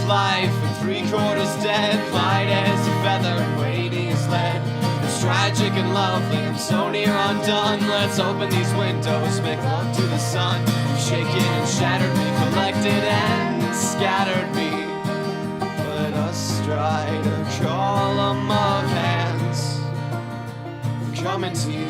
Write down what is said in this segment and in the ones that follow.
life and 3/4 dead, light as a feather, waiting as lead. It's tragic and lovely, I'm so near undone. Let's open these windows, make love to the sun. You've shaken and shattered me, collected and scattered me. Let us stride a column of hands, I'm coming to you.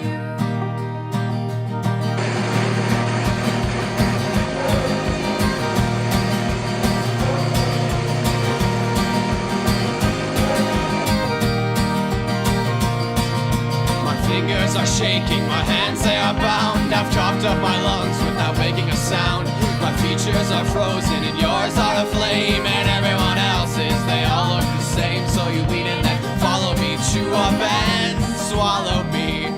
Fingers are shaking, my hands they are bound. I've chopped up my lungs without making a sound. My features are frozen and yours are aflame, and everyone else's, they all look the same. So you lean in and follow me, chew up and swallow me.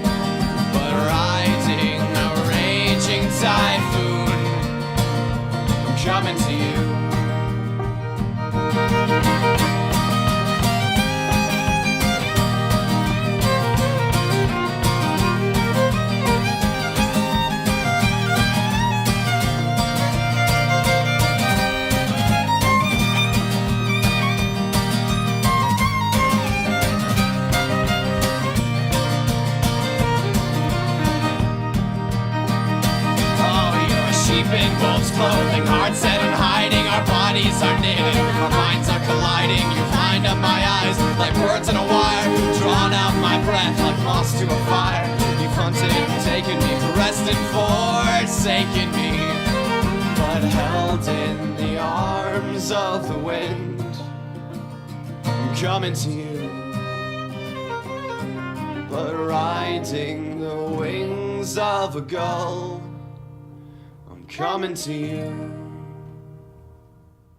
But riding a raging typhoon, I'm coming to you. In wolf's clothing, heart set on hiding. Our bodies are knitted, our minds are colliding. You wind up my eyes like words on a wire, drawn out my breath like moss to a fire. You've hunted and taken me, caressed and forsaken me, but held in the arms of the wind, I'm coming to you. But riding the wings of a gull, coming to you.